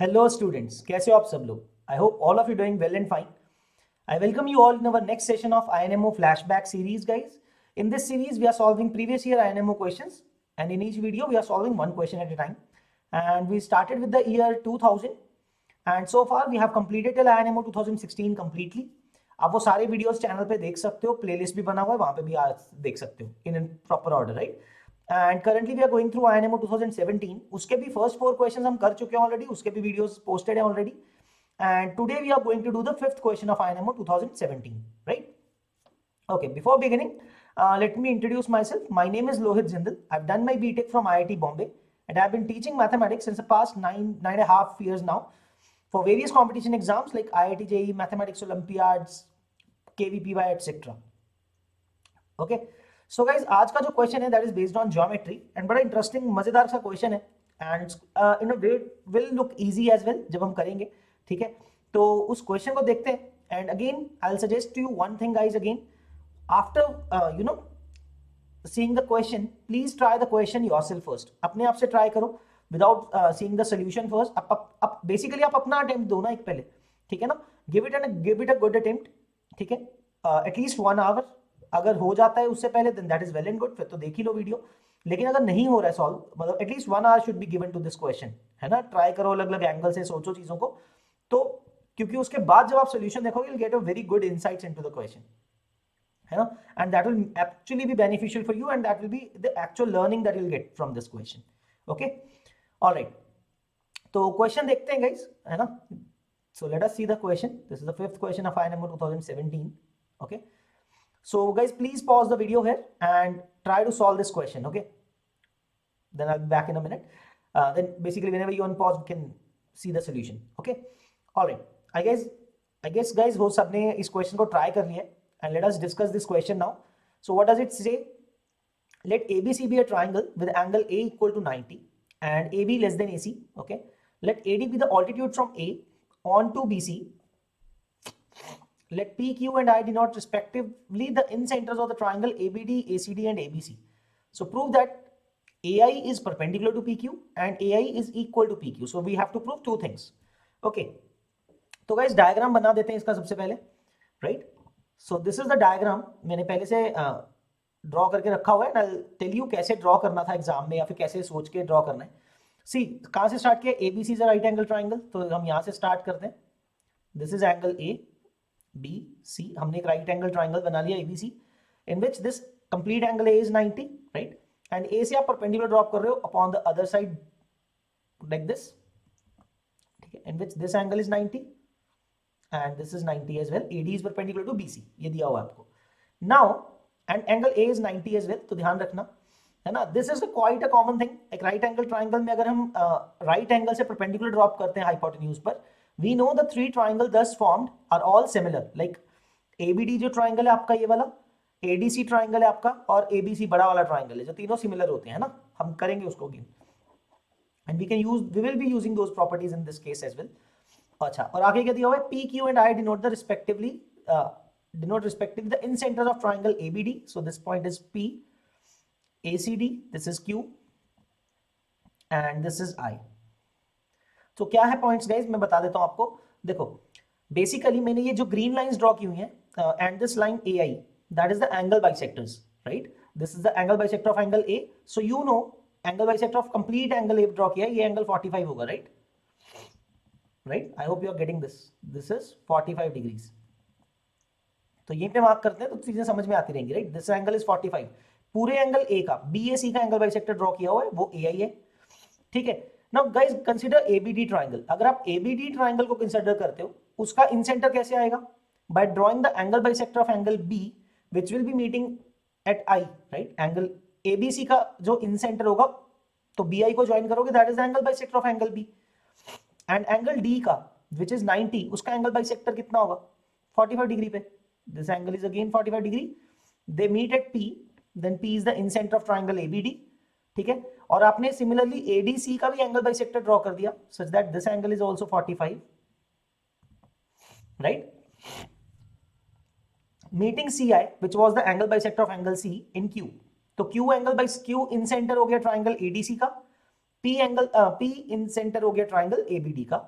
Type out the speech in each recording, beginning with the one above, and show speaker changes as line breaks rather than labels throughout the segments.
Hello students, कैसे हो आप सब लोग? I hope all of you doing well and fine. I welcome you all in our next session of INMO flashback series, guys. In this series, we are solving previous year INMO questions, and in each video, we are solving one question at a time. And we started with the year 2000, and so far we have completed till INMO 2016 completely. आप वो सारे videos channel पे देख सकते हो, playlist भी बना हुआ है, वहां पे भी आज देख सकते हो in proper order, right? And currently we are going through INMO 2017. उसके भी फर्स्ट 4 क्वेश्चंस हम कर चुके हैं ऑलरेडी, उसके भी वीडियोस पोस्टेड है already. And today we are going to do the fifth question of INMO 2017, right? Okay, before beginning, let me introduce myself. My name is Lohit Jindal. I've done my BTech from IIT Bombay, and I've been teaching mathematics since the past nine and a half years now for various competition exams like IIT JEE, Mathematics Olympiads, KVPY, etc. Okay, so guys, आज का जो question है that is based on geometry and बड़ा interesting मजेदार सा question है and in a way will look easy as well जब हम करेंगे. ठीक है, तो उस क्वेश्चन को देखते हैं. And again I will suggest to you one thing guys, again after seeing the question, please try the question yourself first. अपने आप से ट्राई करो without seeing the solution first. अब बेसिकली आप अपना अटेम्प्ट दो ना एक पहले, ठीक है ना? Give it a good attempt, ठीक है? At least 1 hour. अगर हो जाता है उससे पहले then that is well and good, फिर तो देख ही लो वीडियो. लेकिन अगर नहीं हो रहा है सॉल्व, मतलब at least 1 hour should be given to this question, है ना? ट्राई करो अलग अलग एंगल से, सोचो चीजों को. तो क्योंकि उसके बाद जब आप सोल्यूशन देखोगे, you'll get a very good insights into the question, है ना? And that will actually be beneficial for you, and that will be the actual learning that you'll get from this question. Okay, all right. तो question देखते हैं guys, है ना? So let us see the question. This is the fifth question of INMO 2017. Okay, so guys, please pause the video here and try to solve this question. Okay, then I'll be back in a minute. Then basically whenever you unpause, you can see the solution. Okay, all right. I guess guys वो सबने इस question को try कर लिया है. And let us discuss this question now. So what does it say? Let ABC be a triangle with angle A equal to 90 and AB less than AC. Okay, let AD be the altitude from A on to BC. Let PQ and I denote respectively the incenters of the triangle ABD, ACD and ABC. So prove that AI is perpendicular to PQ and AI is equal to PQ. So we have to prove two things. Okay, तो guys diagram बना देते हैं इसका सबसे पहले, right? So this is the diagram. मैंने पहले से ड्रॉ करके रखा हुआ है. आई टेल यू कैसे ड्रॉ करना था एग्जाम में, या फिर कैसे सोच के ड्रॉ करना है. सी, कहाँ से स्टार्ट किया? ABC is a right angle triangle, तो हम यहाँ से स्टार्ट करते हैं. This is angle ABC. हमने एक राइट एंगल ट्राइंगल बना लिया ABC, in which this complete angle A is 90, right? And A से आप परपेंडिकुलर ड्रॉप कर रहे हो upon the other side like this, ठीक है? In which this angle is 90 and this is 90 as well. AD is perpendicular to BC, ये दिया हुआ आपको. Now and angle A is 90 as well, तो ध्यान रखना, है ना? This is quite a common thing. एक right angle triangle में अगर हम right angle से perpendicular drop करते हैं hypotenuse पर, we know the three triangle thus formed are all similar. Like ABD जो triangle है आपका ये वाला, ADC triangle है आपका, और ABC बड़ा वाला triangle है, जो तीनों similar होते हैं, है ना? हम करेंगे उसको again, and we will be using those properties in this case as well. अच्छा, और आगे क्या दिया हुआ है? P, Q and I denote respectively the incenters of triangle ABD. So this point is P, ACD, this is Q and this is I. तो क्या है पॉइंट्स गाइस, मैं बता देता हूं आपको. देखो, बेसिकली मैंने ये जो ग्रीन लाइंस ड्रॉ की हुई हैं, and this line AI, that is the angle bisectors, right? This is the angle bisector of angle A. So you know angle bisector of complete angle A draw किया है, ये angle 45 होगा, right? Right? I hope you are getting this. This is 45 degrees. तो यहीं पे mark करते हैं तो चीजें समझ में आती रहेंगी, राइट? This angle is 45. पूरे एंगल A का, BAC का एंगल बाइसेक्टर ड्रॉ किया हुआ है, वो AI है, ठीक है? Now guys consider ABD triangle. अगर आप ABD ट्राइंगल को कंसीडर करते हो, उसका इंसेंटर कैसे आएगा? Bye drawing the angle bisector of angle B which will be meeting at I, right? Angle ABC का जो इंसेंटर होगा, तो BI को ज्वाइन करोगे, that is the angle bisector of angle B. And angle D का विच इज 90, उसका angle bisector कितना होगा? 45 डिग्री पे. This angle is again 45 degree. They meet at P, then P is the incentre of triangle ABD, ठीक है? और आपने similarly ADC का भी एंगल बाइसेक्टर ड्रॉ कर दिया such that this angle is also 45, right? Meeting CI which was the angle bisector of angle C in Q. तो Q angle by Q इंसेंटर हो गया ट्राइंगल ADC का, P इन centre हो गया ट्राइंगल ABD का,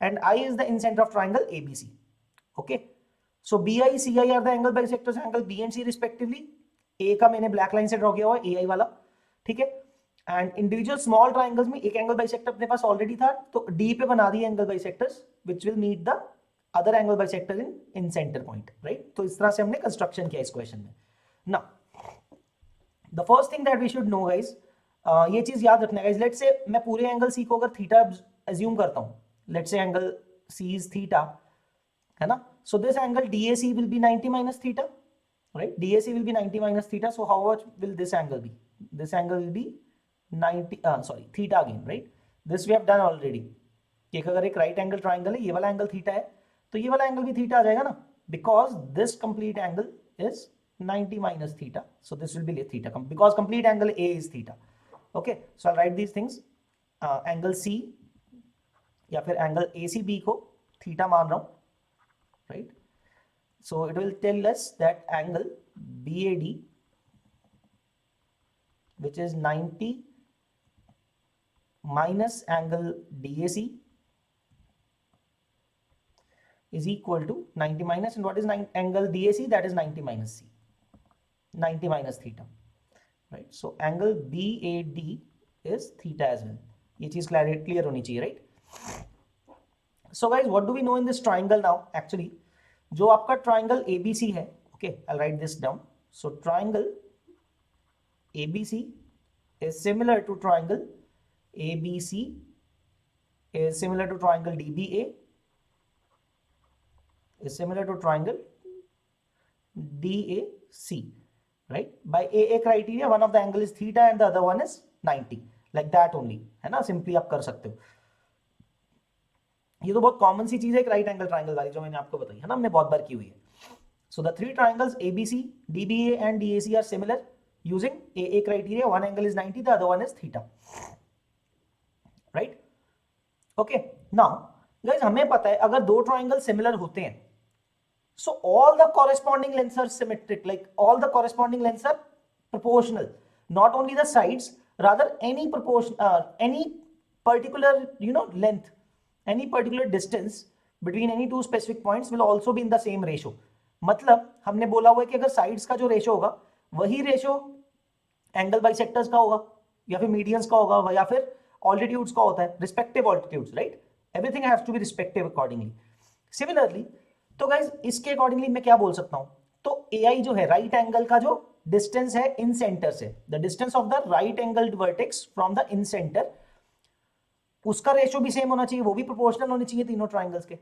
and I is the in-center of triangle ABC. Okay, so BI CI are the angle bisectors angle B and C respectively. A का मैंने black line से draw किया हुआ है AI वाला, ठीक है। एंड इंडिविजुअल स्मॉल ट्राइंगल्स में एक एंगल बाइसेक्टर अपने पास ऑलरेडी था, तो D पे बना दिए angle bisectors which will meet the other angle bisector incentre point, right. तो इस तरह से हमने कंस्ट्रक्शन किया इस क्वेश्चन में। ना the first thing that we should know guys, ये चीज याद रखना गाइस, लेट्स से मैं पूरे एंगल सी को अगर थीटा एज्यूम करता हूं, let's say angle C is theta, है ना। So this angle DAC will be 90 minus theta, right. DAC will be 90 minus theta, so how much will this angle be? This angle will be 90 sorry theta again, right. This we have done already. एक अगर एक right angle triangle है, ये वाला angle theta है, तो ये वाला एंगल भी थीटा आ जाएगा ना, because this complete angle is 90 minus theta, so this will be theta because complete angle A is theta. Okay, so I'll write these things, angle C या फिर angle ACB को theta मान रहा हूँ, right? So it will tell us that angle BAD which is 90 minus angle DAC is equal to 90 minus, and what is angle DAC? That is 90 minus C. 90 minus theta, right? So angle BAD is theta as well. ये चीज clear होनी चाहिए, right? So guys, what do we know in this triangle now? Actually, जो आपका triangle ABC है, okay, I'll write this down. So triangle ABC is similar to triangle ABC is similar to triangle DBA is similar to triangle DAC. Right, by AA criteria one of the angle is theta and the other one is 90, like that only, है ना। Simply आप कर सकते हो, ये तो बहुत common सी चीज है एक राइट एंगल ट्राइंगल वाली जो मैंने आपको बताई है ना, हमने बहुत बार की हुई है। So the three triangles ABC, DBA and DAC are similar using AA criteria. One angle is 90, the other one is theta, right? Okay, now guys हमें पता है अगर दो ट्राइंगल सिमिलर होते हैं, so all the corresponding lengths are symmetric, like all the corresponding lengths are proportional, not only the sides, rather any proportion, any particular length, any particular distance between any two specific points will also be in the same ratio. मतलब हमने बोला हुआ है कि अगर sides का जो ratio होगा वही रेशियो एंगल बाइसेक्टर्स का होगा या फिर मीडियंस का होगा या फिर ऑल्टीट्यूड्स का होता है, respective altitudes, right. Everything has to be respective accordingly. Similarly तो गाइज इसके अकॉर्डिंगली मैं क्या बोल सकता हूं, तो AI जो है राइट एंगल का जो डिस्टेंस है इन सेंटर से, the distance of the right angled vertex from the in centre, उसका रेशियो भी सेम होना चाहिए, वो भी प्रोपोर्शनल होनी चाहिए तीनों ट्राइंगल्स के,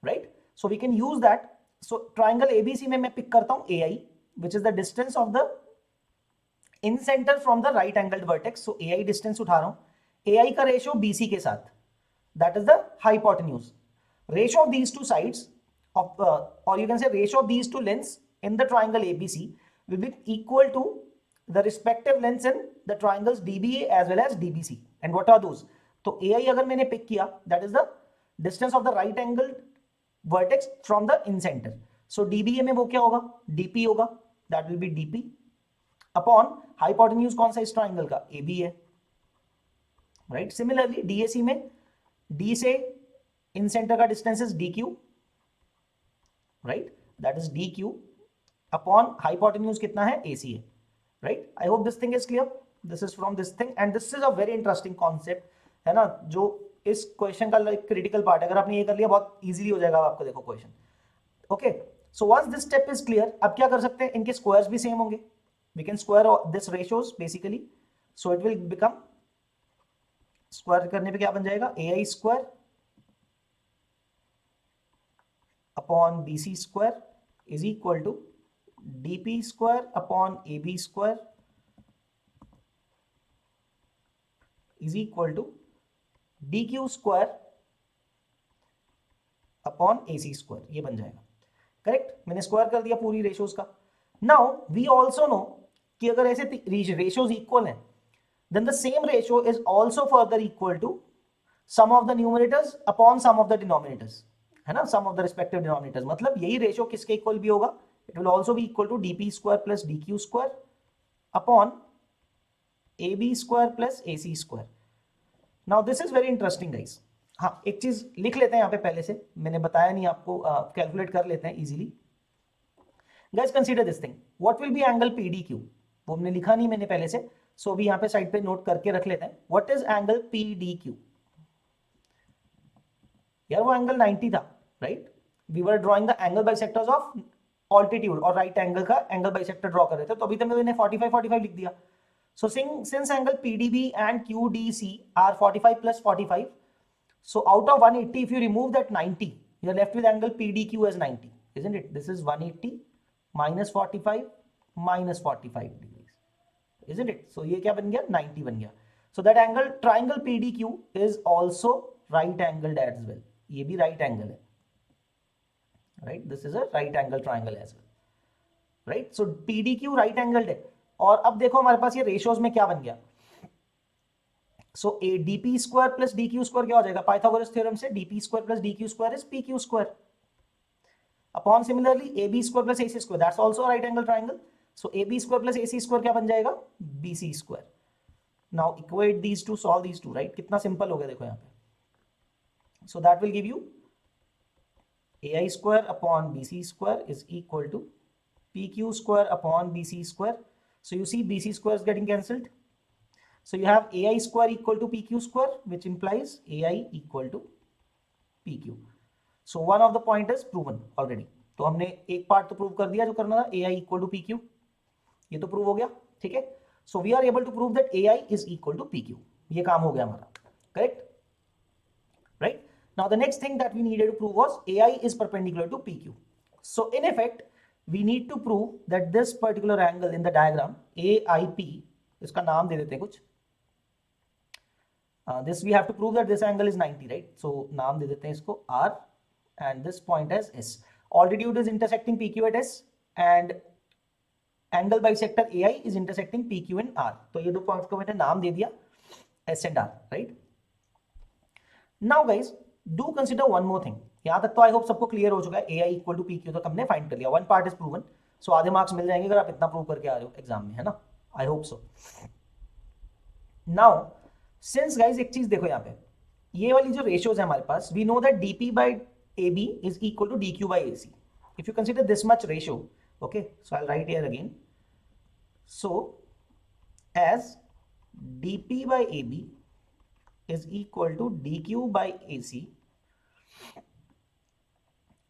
right. So we can use that. So triangle ABC में मैं पिक करता हूं AI which is the distance of the incentre from the right angled vertex. So AI distance उठा रहा हूं, AI का रेशियो BC के साथ, that is the hypotenuse. Ratio of these two sides of or you can say ratio of these two lengths in the triangle ABC will be equal to the respective lengths in the triangles DBA as well as DBC. And what are those? तो AI अगर मैंने pick किया, that is the distance of the right angle vertex from the in center. So DBA में वो क्या होगा? DP होगा, that will be DP upon hypotenuse कौन सा इस triangle का? AB है, right? Similarly DAC में D से in center का distance is DQ, right? That is DQ upon hypotenuse कितना है? AC है, right? I hope this thing is clear. This is from this thing and this is a very interesting concept, है ना, जो इस question का critical part है। अगर आपने ये कर लिया बहुत इजीली हो जाएगा आपको, देखो question. Okay, so once this step is clear, अब क्या कर सकते हैं, इनके स्क्वायर्स भी सेम होंगे, we can square this ratios basically, so it will become, square करने पे क्या बन जाएगा, AI square upon BC square is equal to DP square upon AB square is equal to DQ square upon AC square, ये बन जाएगा, correct. मैंने square कर दिया पूरी रेशियोज का। नाउ वी ऑल्सो नो कि अगर ऐसे रेशियोज इक्वल हैं, then the same ratio is also further equal to sum of the numerators upon sum of the denominators, है ना, sum of the respective denominators। मतलब यही रेशियो किसके इक्वल भी होगा, it will also be equal to DP square plus DQ square upon AB square plus AC square। Now this is very interesting guys. हाँ, एक चीज लिख लेते हैं यहाँ पे पहले से, मैंने बताया नहीं आपको, कैलकुलेट कर लेते हैं easily. Guys consider this thing, what will be angle PDQ, वो हमने लिखा नहीं मैंने पहले से, सो अभी यहाँ पे साइड पे नोट करके रख लेते हैं। What is angle PDQ? यार वो एंगल 90 था, right? We were drawing the angle bisectors of altitude और राइट एंगल का एंगल बाइसेक्टर ड्रॉ कर रहे थे, तो अभी तक मैंने 45 लिख दिया। So since angle PDB and QDC are 45 plus 45, so out of 180, if you remove that 90, you're left with angle PDQ as 90, isn't it? This is 180 minus 45 minus 45 degrees, isn't it? So ये क्या बन गया? 90 बन गया. So that angle triangle PDQ is also right angled as well. ये भी right angle है, right? This is a right angle triangle as well, right? So PDQ right angled है. और अब देखो हमारे पास ये रेशियोज में क्या बन गया। So a DP square plus D Q square क्या हो जाएगा पाइथागोरस थ्योरम से? DP square plus D Q square is P Q square upon similarly A B square plus A C square, that's also right angle triangle. So A B square plus A C square क्या बन जाएगा? B C square. Now equate these two, solve these two, right? कितना simple हो गया देखो यहाँ पे। So that will give you A I square upon B C square is equal to P Q square upon B C square. So you see BC square is getting cancelled. So you have AI square equal to PQ square, which implies AI equal to PQ. So one of the point is proven already. तो हमने एक part तो prove कर दिया जो करना था, AI equal to PQ. ये तो प्रूव हो गया, ठीक है? So we are able to prove that AI is equal to PQ. ये काम हो गया हमारा, correct? Right? Now the next thing that we needed to prove was AI is perpendicular to PQ. So in effect, we need to prove that this particular angle in the diagram AIP, इसका नाम दे देते हैं कुछ, this we have to prove that this angle is 90, right? So नाम दे देते हैं इसको R and this point as S. Altitude is intersecting PQ at S and angle bisector AI is intersecting PQ and R. तो ये दो points को मैंने नाम दे दिया S and R, right? Now guys, do consider one more thing. यहां तक तो आई होप सबको क्लियर हो चुका है, AI इक्वल टू PQ तक हमने फाइंड कर लिया, वन पार्ट इज प्रूवन, सो आधे मार्क्स मिल जाएंगे अगर आप इतना प्रूव करके आ रहे हो एग्जाम में, है ना? I hope so. Now since guys एक चीज देखो यहाँ पे, ये वाली जो रेशियोज है हमारे पास, we know that DP by AB is equal to DQ by AC. If you consider this much ratio, okay, so I'll write here again. So as DP by AB is equal to DQ by AC,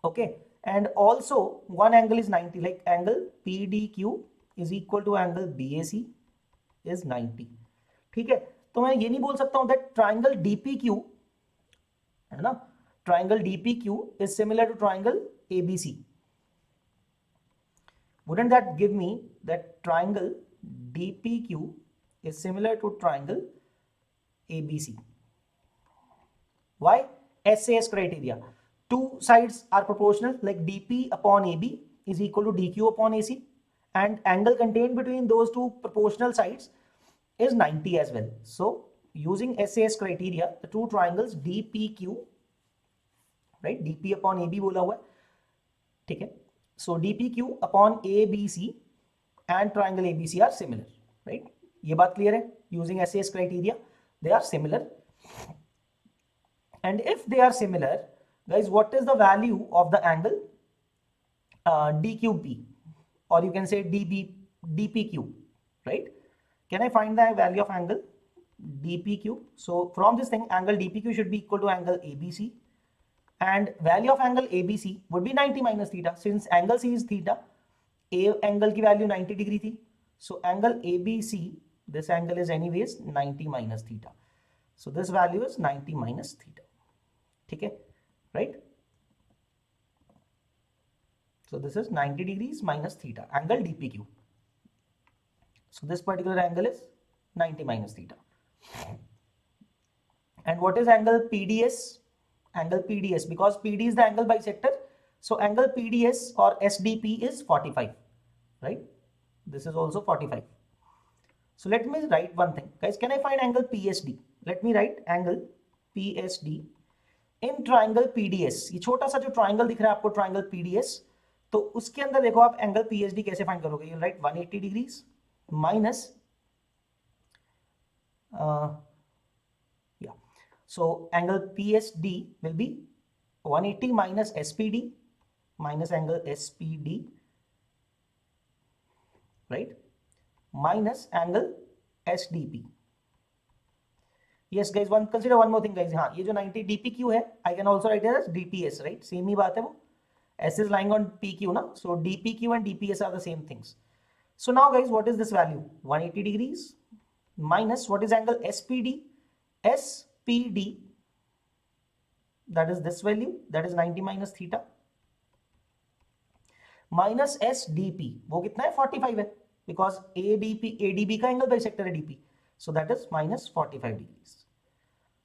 okay, and also one angle is 90, like angle PDQ is equal to angle BAC is 90, ठीक है? तो मैं ये नहीं बोल सकता हूं that triangle DPQ, है ना, triangle DPQ is similar to triangle ABC. Wouldn't that give me that triangle DPQ is similar to triangle ABC? Why? SAS criteria. Two sides are proportional, like DP upon AB is equal to DQ upon AC, and angle contained between those two proportional sides is 90 as well. So using SAS criteria, the two triangles DPQ, right, DP upon AB बोला हुआ है, ठीक है? So DPQ upon ABC and triangle ABC are similar, right? ये बात clear है? Using SAS criteria, they are similar. And if they are similar, guys, what is the value of the angle DQP, or you can say DPQ, right? Can I find the value of angle DPQ? So from this thing, angle DPQ should be equal to angle ABC, and value of angle ABC would be 90 minus theta. Since angle C is theta, A angle की value 90 degree थी, so angle ABC, this angle is anyways 90 minus theta. So this value is 90 minus theta. ठीक है, right? So this is 90 degrees minus theta, angle DPQ. So this particular angle is 90 minus theta. And what is angle PDS? Angle PDS, because PD is the angle bisector, so angle PDS or SDP is 45, right? This is also 45. So let me write one thing, guys. Can I find angle PSD? Let me write angle PSD in triangle PDS. ये छोटा सा जो triangle दिख रहा है आपको, triangle PDS, तो उसके अंदर देखो आप एंगल PSD कैसे फाइंड करोगे? You right 180 degrees minus So angle PSD will be 180 minus SPD minus angle SPD, right, minus angle SDP. Yes guys, consider one more thing guys. हाँ, ये जो 90 DPQ है, I can also write it as DPS, right? Same ही बात है वो. S is lying on PQ ना, so DPQ and DPS are the same things. So now guys, what is this value? 180 degrees minus what is angle SPD? SPD, that is this value, that is 90 minus theta, minus SDP, वो कितना है? 45 है, because ADB का angle bisector है DP, so that is minus 45 degrees.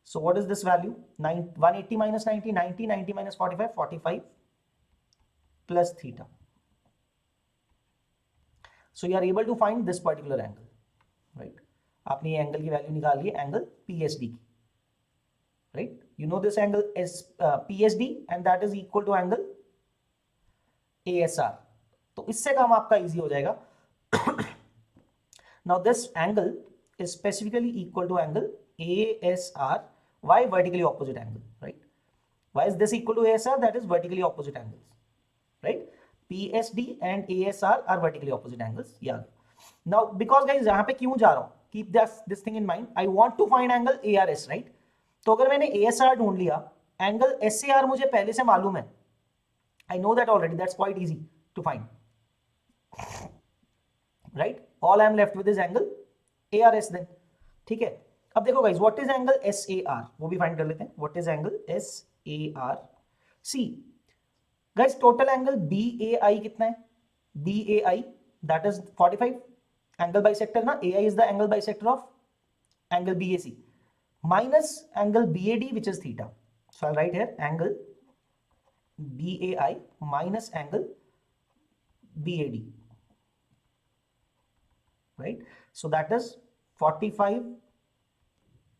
So what is this value? 180 minus 90, 90, 90 minus 45, 45 plus theta. So you are able to find this particular angle, right? आपने ये angle की value निकाल ली है angle PSD की, right? You know this angle is PSD and that is equal to angle ASR. तो इससे काम आपका इजी हो जाएगा. Now this angle is specifically equal to angle ASR. Why? Vertically opposite angle, right? Why is this equal to ASR? That is vertically opposite angles, right? PSD and ASR are vertically opposite angles. Yeah. Now because guys यहाँ पे क्यों जा रहा हूँ? Keep this thing in mind. I want to find angle ARS, right? तो अगर मैंने ASR ढूंढ लिया, angle SAR मुझे पहले से मालूम है. I know that already. That's quite easy to find, right? All I am left with is angle ARS then. ठीक है. अब देखो guys, what is angle SAR? वो भी find कर लेते हैं. What is angle SAR? See, guys, total angle BAI कितना है? BAI, that is 45. Angle bisector ना, AI is the angle bisector of angle BAC minus angle BAD, which is theta. So I'll write here angle BAI minus angle BAD, right? So that is 45.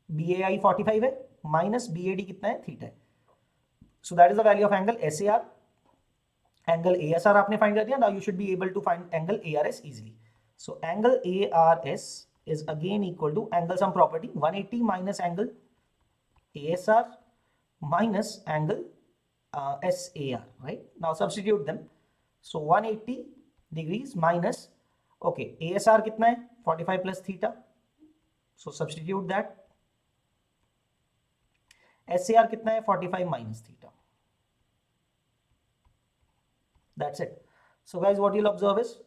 BAI 45 है minus BAD कितना है? Theta है. So that is the value of angle SAR. Angle ASR आपने find कर दिया. Now you should be able to find angle ARS easily. So angle ARS is again equal to angle sum property 180 minus angle ASR minus angle SAR, right? Now substitute them. So 180 degrees minus, okay, ASR कितना है? 45 plus theta. So substitute that. SAR कितना है? 45 minus theta. That's it. So guys, what you'll observe is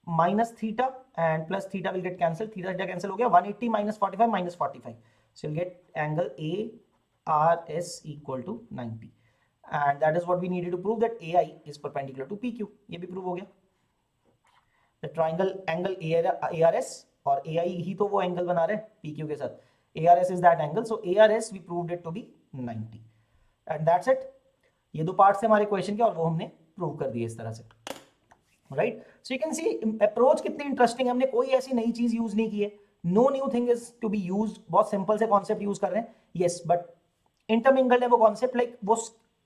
minus theta and plus theta will get cancelled. Theta cancel हो गया. 180 minus 45 minus 45. So you'll get angle ARS equal to 90. And that is what we needed to prove, that AI is perpendicular to PQ. ये भी prove हो गया. The triangle angle ARS और AI ही तो वो angle बना रहे हैं PQ के साथ. ARS is that angle. So ARS we proved it to be 90. And that's it. ये दो पार्ट से हमारे क्वेश्चन के और वो हमने प्रूव कर दिए इस तरह से, right? So you can see approach कितनी इंटरेस्टिंग है. हमने कोई ऐसी नई चीज यूज नहीं की है. No new thing is to be used. बहुत सिंपल से कॉन्सेप्ट यूज कर रहे हैं. यस, बट इंटरमिंगल्ड है वो कॉन्सेप्ट. लाइक वो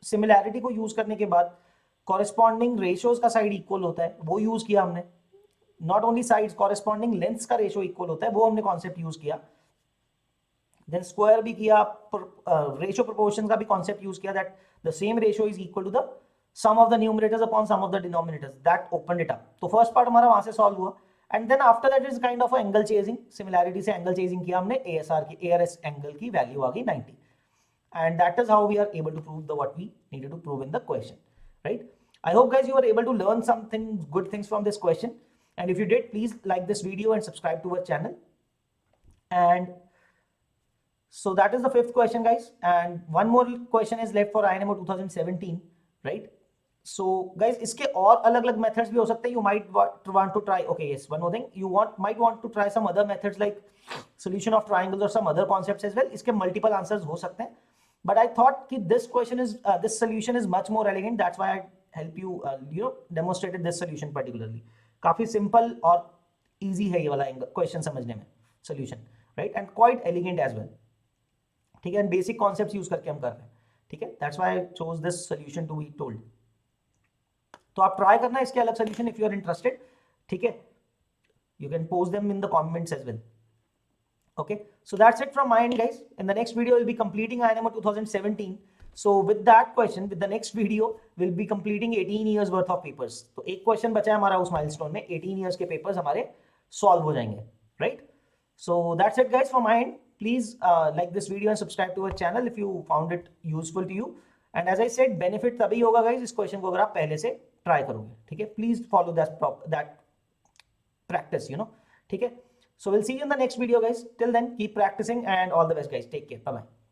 सिमिलैरिटी को यूज करने के बाद कॉरेस्पॉन्डिंग रेशियोज का साइड इक्वल होता है, वो यूज किया हमने. Not only sides, corresponding lengths का रेशियो इक्वल होता है, वो हमने कॉन्सेप्ट यूज किया. देन स्क्वायर भी किया, रेशियो प्रोपोर्शन का भी कॉन्सेप्ट यूज किया, that the same ratio is equal to the sum of the numerators upon sum of the denominators. That opened it up. तो first part हमारा वहां से solve हुआ. And then after that is kind of a angle chasing. Similarity से angle chasing किया हमने. ASR की ARS angle की value आ गई 90. And that is how we are able to prove the what we needed to prove in the question, right? I hope guys you were able to learn something good things from this question. And if you did, please like this video and subscribe to our channel. And so that is the fifth question, guys. And one more question is left for INMO 2017, right? So guys, इसके और अलग-अलग methods भी हो सकते हैं. You might want to try. Okay, yes, one more thing. You might want to try some other methods like solution of triangles or some other concepts as well. इसके multiple answers हो सकते हैं. But I thought कि this solution is much more elegant. That's why I help you, demonstrated this solution particularly. काफी simple और easy है ये वाला question समझने में solution, right? And quite elegant as well. ठीक है, एंड बेसिक कॉन्सेप्ट्स यूज करके हम कर रहे हैं. ठीक है, that's why I chose this solution to be told. तो आप ट्राई करना इसके अलग solution if you are interested. ठीक है, you can post them in the comments as well. Okay, so that's it from my end, guys. In the next video, we'll be completing INMO 2017. So with that question, with the next video, we'll be completing 18 years worth of papers. तो एक question बचा है हमारा उस milestone में, 18 years के papers हमारे solve हो जाएंगे, right? So that's it, guys, from my end. Please like this video and subscribe to our channel if you found it useful to you. And as I said, benefit तभी होगा guys इस question को अगर आप पहले से try करोगे, ठीक है? Please follow that practice, ठीक है? So we'll see you in the next video, guys. Till then, keep practicing and all the best, guys. Take care. Bye bye.